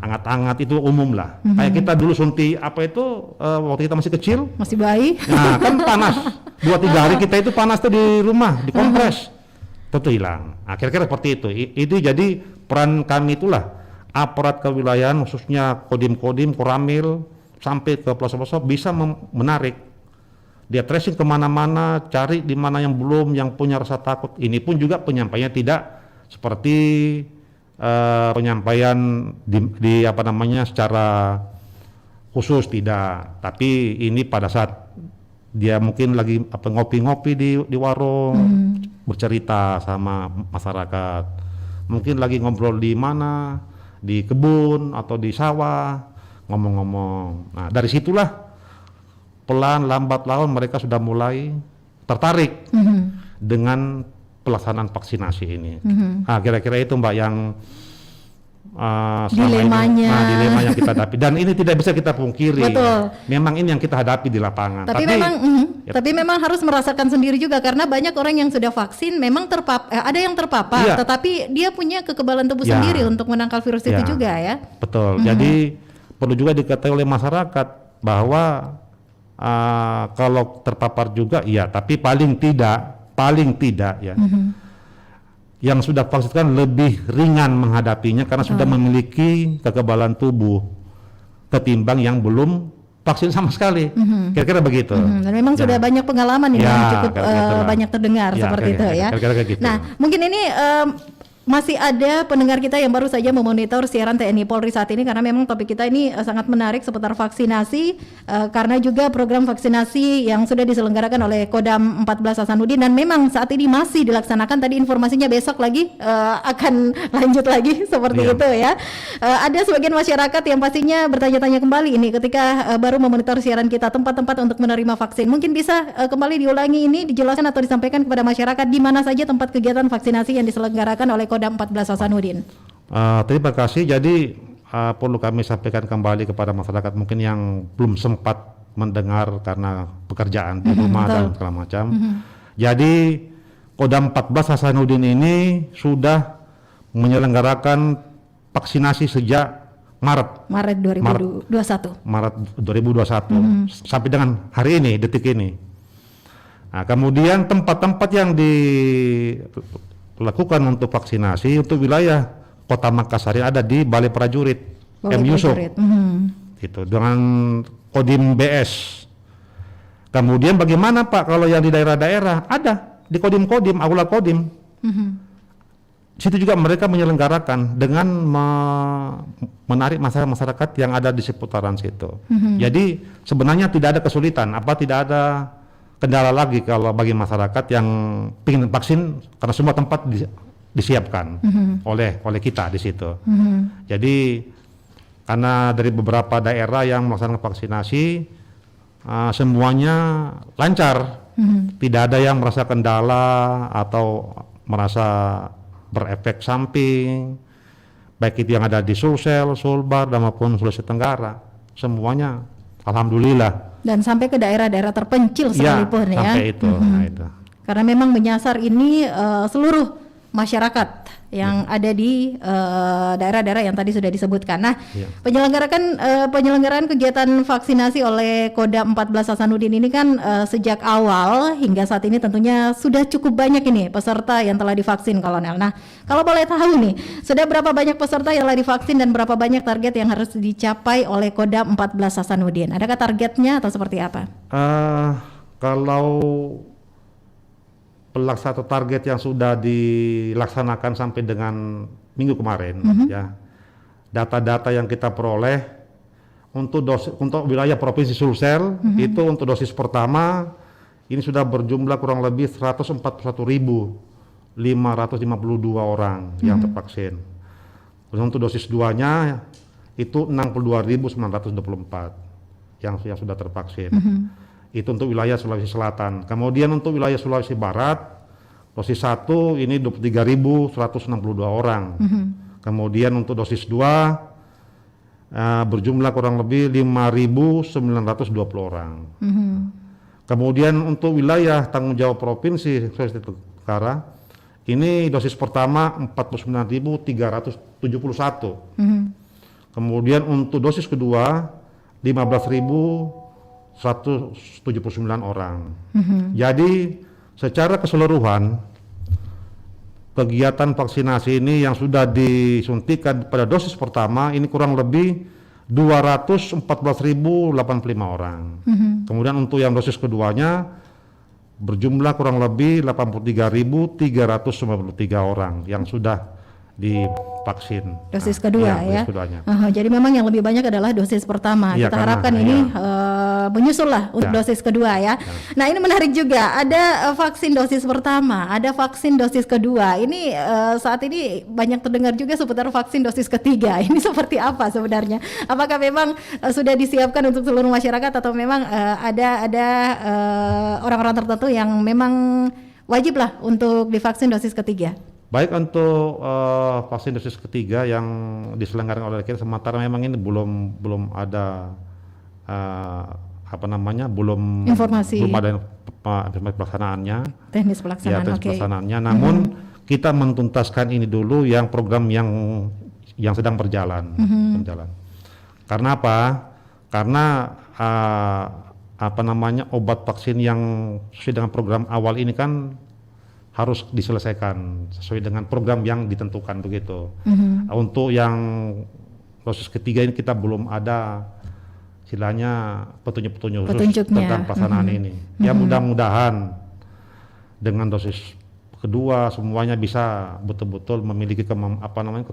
hangat-hangat, itu umum lah. Kayak kita dulu suntik waktu kita masih kecil, masih bayi. Nah kan panas 2-3 hari kita itu panas tuh di rumah, di kompres, tentu hilang. Nah, kira-kira seperti itu. Itu jadi peran kami itulah aparat kewilayahan, khususnya Kodim, Koramil sampai ke pelosok-pelosok bisa menarik. Dia tracing kemana-mana, cari di mana yang belum, yang punya rasa takut. Ini pun juga penyampaiannya tidak seperti penyampaian secara khusus, tidak. Tapi ini pada saat dia mungkin lagi ngopi-ngopi di warung, bercerita sama masyarakat. Mungkin lagi ngobrol di mana, di kebun atau di sawah, ngomong-ngomong. Nah, dari situlah pelan lambat laun mereka sudah mulai tertarik dengan pelaksanaan vaksinasi ini. Nah, kira-kira itu Mbak yang dilemanya kita hadapi, dan ini tidak bisa kita pungkiri. Betul. Memang ini yang kita hadapi di lapangan. Tapi memang harus merasakan sendiri juga, karena banyak orang yang sudah vaksin memang ada yang terpapar, tetapi dia punya kekebalan tubuh sendiri untuk menangkal virus itu juga ya. Betul. Jadi perlu juga diketahui oleh masyarakat bahwa kalau terpapar juga tapi paling tidak ya. Yang sudah vaksin kan lebih ringan menghadapinya karena sudah memiliki kekebalan tubuh ketimbang yang belum vaksin sama sekali. Kira-kira begitu. Dan memang sudah banyak pengalaman ini yang cukup banyak terdengar seperti itu ya. Kira-kira gitu. Nah, mungkin ini masih ada pendengar kita yang baru saja memonitor siaran TNI Polri saat ini, karena memang topik kita ini sangat menarik seputar vaksinasi, karena juga program vaksinasi yang sudah diselenggarakan oleh Kodam 14 Hasanuddin dan memang saat ini masih dilaksanakan. Tadi informasinya besok lagi akan lanjut lagi seperti itu ya. Ada sebagian masyarakat yang pastinya bertanya-tanya kembali ini ketika baru memonitor siaran kita, tempat-tempat untuk menerima vaksin. Mungkin bisa kembali diulangi ini, dijelaskan atau disampaikan kepada masyarakat di mana saja tempat kegiatan vaksinasi yang diselenggarakan oleh Kodam 14 Hasanuddin. Terima kasih. Jadi perlu kami sampaikan kembali kepada masyarakat mungkin yang belum sempat mendengar karena pekerjaan di rumah dan segala macam. Jadi Kodam 14 Hasanuddin ini sudah menyelenggarakan vaksinasi sejak Maret 2021 sampai dengan hari ini, detik ini. Nah, kemudian tempat-tempat yang dilakukan untuk vaksinasi untuk wilayah Kota Makassar ada di Balai Prajurit M. Yusuf gitu, dengan Kodim BS. Kemudian bagaimana Pak kalau yang di daerah-daerah? Ada di Kodim-Kodim, Aula Kodim. Situ juga mereka menyelenggarakan dengan menarik masyarakat yang ada di seputaran situ. Jadi sebenarnya tidak ada kesulitan, tidak ada kendala lagi kalau bagi masyarakat yang ingin vaksin, karena semua tempat disiapkan oleh kita di situ. Jadi karena dari beberapa daerah yang melaksanakan vaksinasi semuanya lancar, tidak ada yang merasa kendala atau merasa berefek samping, baik itu yang ada di Sulsel, Sulbar, dan maupun Sulawesi Tenggara, semuanya alhamdulillah. Dan sampai ke daerah-daerah terpencil sekalipun ya. Sampai itu. Nah, itu. Karena memang menyasar ini seluruh masyarakat yang ada di daerah-daerah yang tadi sudah disebutkan. Nah, penyelenggaraan kegiatan vaksinasi oleh Kodam 14 Hasanuddin ini kan sejak awal hingga saat ini tentunya sudah cukup banyak ini peserta yang telah divaksin, Kolonel. Nah, kalau boleh tahu nih, sudah berapa banyak peserta yang telah divaksin dan berapa banyak target yang harus dicapai oleh Kodam 14 Hasanuddin? Adakah targetnya atau seperti apa? Kalau pelaksanaan target yang sudah dilaksanakan sampai dengan minggu kemarin, ya, data-data yang kita peroleh untuk wilayah Provinsi Sulsel itu untuk dosis pertama ini sudah berjumlah kurang lebih 141.000 552 orang yang tervaksin. Untuk dosis 2-nya itu 62.924 yang sudah tervaksin. Itu untuk wilayah Sulawesi Selatan. Kemudian untuk wilayah Sulawesi Barat, dosis 1 ini 23.162 orang. Kemudian untuk dosis 2 berjumlah kurang lebih 5.920 orang. Kemudian untuk wilayah tanggung jawab provinsi Sulawesi Tenggara, ini dosis pertama 49.371. Kemudian untuk dosis kedua 15.179 orang. Jadi secara keseluruhan kegiatan vaksinasi ini yang sudah disuntikan pada dosis pertama ini kurang lebih 214.085 orang. Kemudian untuk yang dosis keduanya berjumlah kurang lebih 83.393 orang yang sudah divaksin. Dosis kedua ya. Dosis keduanya. Jadi memang yang lebih banyak adalah dosis pertama. Iya, Kita harapkan ini menyusul lah untuk dosis kedua ya. Nah ini menarik juga, ada vaksin dosis pertama, ada vaksin dosis kedua. Ini saat ini banyak terdengar juga seputar vaksin dosis ketiga. Ini seperti apa sebenarnya? Apakah memang sudah disiapkan untuk seluruh masyarakat atau memang ada orang-orang tertentu yang memang wajib lah untuk divaksin dosis ketiga? Baik untuk vaksin dosis ketiga yang diselenggarakan oleh kita, sementara memang ini belum ada informasi. Belum ada pelaksanaannya. Teknis pelaksanaan. Ya, teknis pelaksanaannya. Namun kita mentuntaskan ini dulu yang program yang sedang berjalan. Karena apa? Karena obat vaksin yang sesuai dengan program awal ini kan harus diselesaikan sesuai dengan program yang ditentukan begitu. Untuk yang dosis ketiga ini kita belum ada istilahnya petunjuk-petunjuk khusus tentang pelaksanaan ini. Ya mudah-mudahan dengan dosis kedua semuanya bisa betul-betul memiliki kekebalan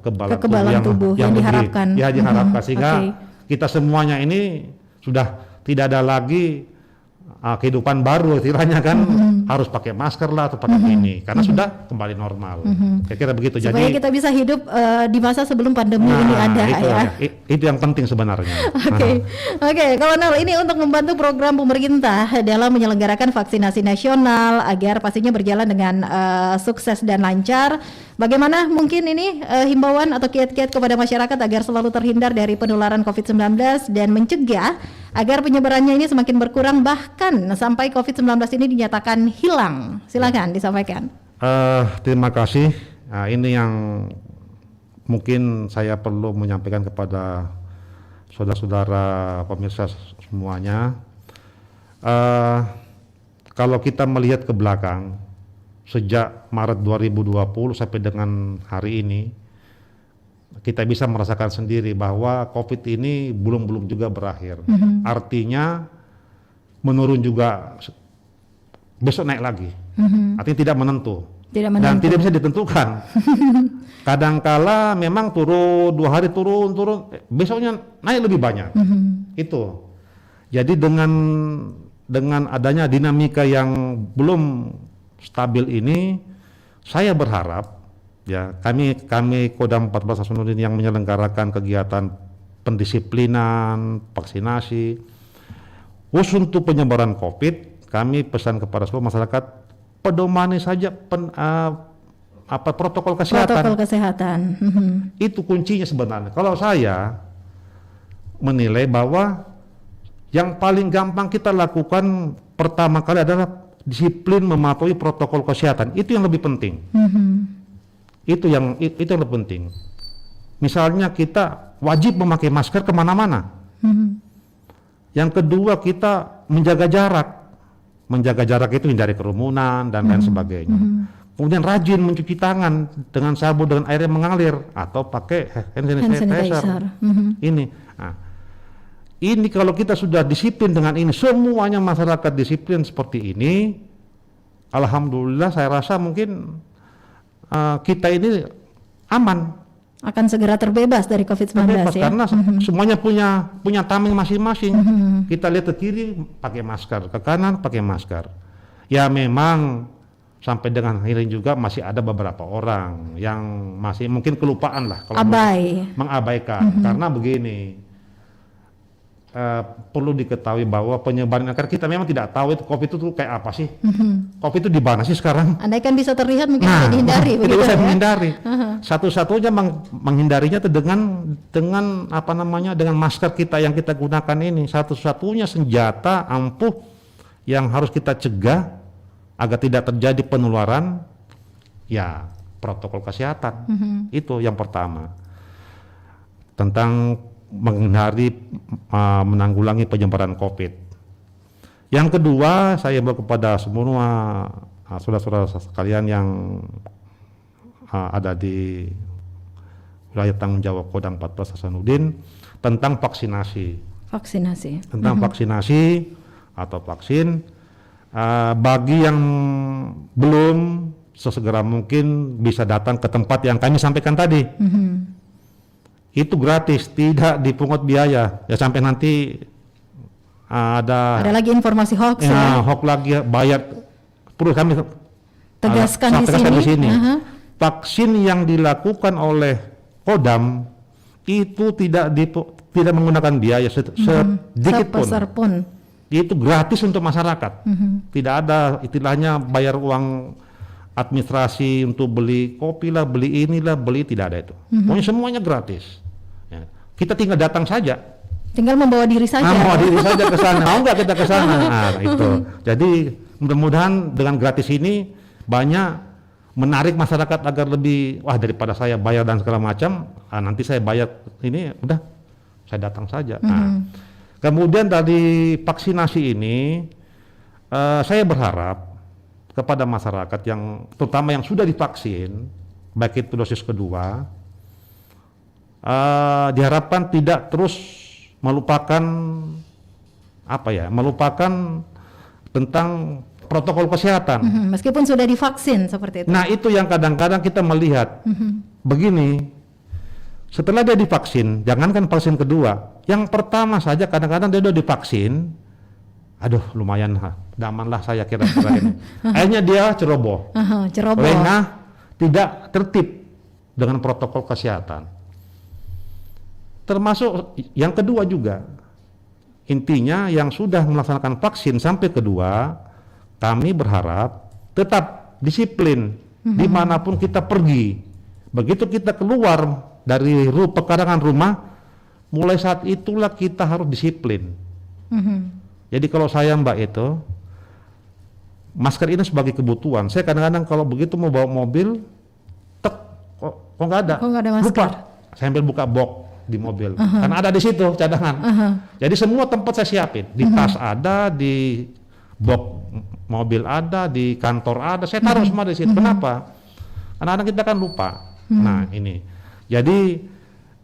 tubuh yang diharapkan. Diharapkan sehingga kita semuanya ini sudah tidak ada lagi kehidupan baru istilahnya kan, harus pakai masker lah atau pakai ini karena sudah kembali normal. Kira-kira begitu. Supaya jadi kita bisa hidup di masa sebelum pandemi ini ada itu yang penting sebenarnya. Oke, kalau Nol ini untuk membantu program pemerintah dalam menyelenggarakan vaksinasi nasional agar pastinya berjalan dengan sukses dan lancar. Bagaimana mungkin ini himbauan atau kiat-kiat kepada masyarakat agar selalu terhindar dari penularan COVID-19 dan mencegah agar penyebarannya ini semakin berkurang bahkan sampai COVID-19 ini dinyatakan hilang. Silakan disampaikan. Terima kasih. Ini yang mungkin saya perlu menyampaikan kepada saudara-saudara pemirsa semuanya. Kalau kita melihat ke belakang, sejak Maret 2020 sampai dengan hari ini, kita bisa merasakan sendiri bahwa COVID ini belum juga berakhir. Artinya menurun juga, besok naik lagi. Artinya tidak menentu. Dan tidak bisa ditentukan. Kadangkala memang turun 2 hari turun, besoknya naik lebih banyak. Itu. Jadi dengan adanya dinamika yang belum stabil ini, saya berharap ya kami Kodam 14 Hasanuddin yang menyelenggarakan kegiatan pendisiplinan, vaksinasi, khusus untuk penyebaran COVID, kami pesan kepada seluruh masyarakat pedomani saja protokol kesehatan. Protokol kesehatan. Itu kuncinya sebenarnya. Kalau saya menilai bahwa yang paling gampang kita lakukan pertama kali adalah disiplin mematuhi protokol kesehatan. Itu yang lebih penting. Itu yang lebih penting. Misalnya kita wajib memakai masker kemana-mana. Yang kedua kita menjaga jarak. Menjaga jarak itu hindari kerumunan dan lain sebagainya. Kemudian rajin mencuci tangan dengan sabun dengan air yang mengalir atau pakai hand sanitizer. Ini kalau kita sudah disiplin dengan ini, semuanya masyarakat disiplin seperti ini, alhamdulillah saya rasa mungkin kita ini aman. Akan segera terbebas dari COVID-19 ya. Karena semuanya punya timing masing-masing. Kita lihat ke kiri pakai masker, ke kanan pakai masker. Ya memang sampai dengan akhirnya juga masih ada beberapa orang yang masih mungkin kelupaan lah kalau mengabaikan. Karena begini, perlu diketahui bahwa penyebaran, karena kita memang tidak tahu itu COVID itu tuh kayak apa sih. COVID itu di mana sih sekarang? Andaikan bisa terlihat mungkin bisa dihindari. Tidak bisa menghindari. Satu-satunya menghindarinya itu dengan apa namanya, dengan masker kita yang kita gunakan ini. Satu-satunya senjata ampuh yang harus kita cegah agar tidak terjadi penularan, ya protokol kesehatan. Itu yang pertama. Tentang menghindari menanggulangi penyebaran COVID. Yang kedua, saya bawa kepada semua saudara-saudara sekalian yang ada di wilayah tanggung jawab Kodam 14 Hasanuddin tentang vaksinasi. Tentang vaksinasi atau vaksin, bagi yang belum, sesegera mungkin bisa datang ke tempat yang kami sampaikan tadi. Itu gratis, tidak dipungut biaya. Ya sampai nanti ada lagi informasi hoax hoax lagi bayar. Perlu kami tegaskan di sini. Vaksin yang dilakukan oleh Kodam itu tidak menggunakan biaya sedikit pun. Itu gratis untuk masyarakat. Tidak ada istilahnya bayar uang administrasi untuk beli kopi lah, beli inilah, beli, tidak ada itu. Pokoknya semuanya gratis. Ya. Kita tinggal datang saja. Tinggal membawa diri saja. Membawa diri saja ke sana. Mau nggak kita ke sana? Nah, itu. Jadi mudah-mudahan dengan gratis ini banyak menarik masyarakat agar lebih, wah daripada saya bayar dan segala macam, nanti saya bayar ini, udah saya datang saja. Nah, kemudian dari vaksinasi ini, saya berharap kepada masyarakat yang terutama yang sudah divaksin, baik itu dosis kedua, diharapkan tidak terus melupakan tentang protokol kesehatan. Meskipun sudah divaksin seperti itu. Nah itu yang kadang-kadang kita melihat begini, setelah dia divaksin, jangankan vaksin kedua, yang pertama saja kadang-kadang dia udah divaksin, aduh lumayan daman lah saya kira-kira ini. Akhirnya dia ceroboh. Lengah, tidak tertib dengan protokol kesehatan. Termasuk yang kedua juga. Intinya yang sudah melaksanakan vaksin sampai kedua, kami berharap tetap disiplin dimanapun kita pergi. Begitu kita keluar dari pekarangan rumah, mulai saat itulah kita harus disiplin. Jadi kalau saya Mbak itu, masker ini sebagai kebutuhan. Saya kadang-kadang kalau begitu mau bawa mobil, kok nggak ada masker. Lupa. Saya ambil buka box di mobil, karena ada di situ cadangan. Jadi semua tempat saya siapin, di tas ada, di box mobil ada, di kantor ada, saya taruh semua di situ. Kenapa? Kadang-kadang kita kan lupa. Nah ini, jadi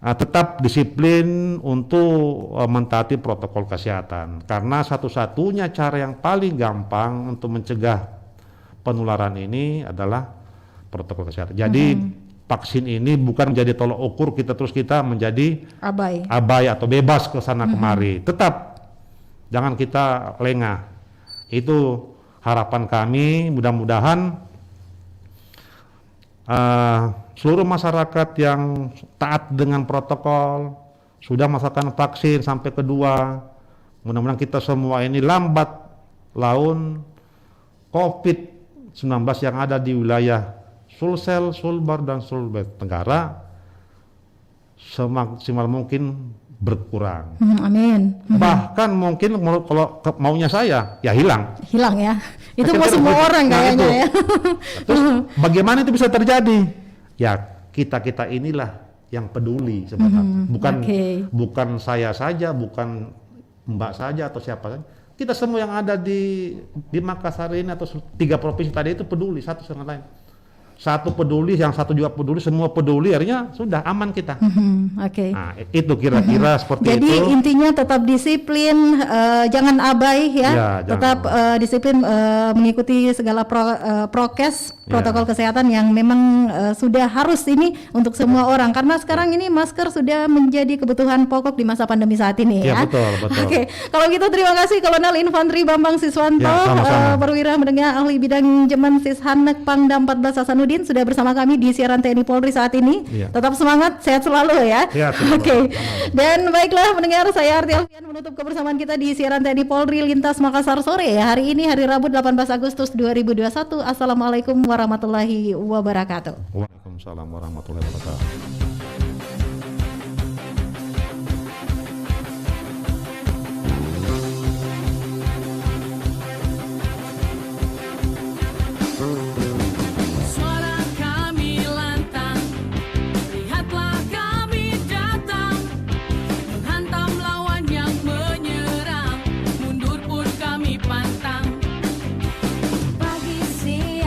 tetap disiplin untuk mentaati protokol kesehatan, karena satu-satunya cara yang paling gampang untuk mencegah penularan ini adalah protokol kesehatan. Jadi vaksin ini bukan menjadi tolok ukur kita menjadi abai atau bebas ke sana kemari. Tetap jangan kita lengah. Itu harapan kami, mudah-mudahan seluruh masyarakat yang taat dengan protokol, sudah melaksanakan vaksin sampai kedua, mudah-mudahan kita semua ini lambat laun COVID-19 yang ada di wilayah Sulsel, Sulbar, dan Sulawesi Tenggara semaksimal mungkin berkurang. Amin. Bahkan mungkin kalau maunya saya ya hilang ya. Itu mau semua orang kayaknya ya. Terus bagaimana itu bisa terjadi? Ya kita inilah yang peduli sebenarnya. Bukan saya saja, bukan Mbak saja atau siapa saja. Kita semua yang ada di Makassar ini atau 3 provinsi tadi itu peduli satu sama lain. satu peduli, yang satu juga peduli, semua peduli, akhirnya sudah aman kita. Oke. Nah, itu kira-kira seperti Jadi itu. intinya tetap disiplin, jangan abai ya, Ya, tetap disiplin mengikuti segala prokes, protokol kesehatan yang memang sudah harus ini untuk semua orang, karena sekarang ini masker sudah menjadi kebutuhan pokok di masa pandemi saat ini ya. Ya, betul. Oke, kalau gitu terima kasih Kolonel Infantri Bambang Siswanto, Ya, sama-sama. perwira menengah ahli bidang Jemen Sishanek Pangdam 14 Hasanuddin sudah bersama kami di siaran TNI Polri saat ini. Ya. Tetap semangat, sehat selalu ya. Sehat selalu. Oke. Dan baiklah mendengar, saya Arti Alfian menutup kebersamaan kita di siaran TNI Polri Lintas Makassar sore ya. Hari ini hari Rabu 18 Agustus 2021. Assalamualaikum warahmatullahi wabarakatuh. Waalaikumsalam warahmatullahi wabarakatuh.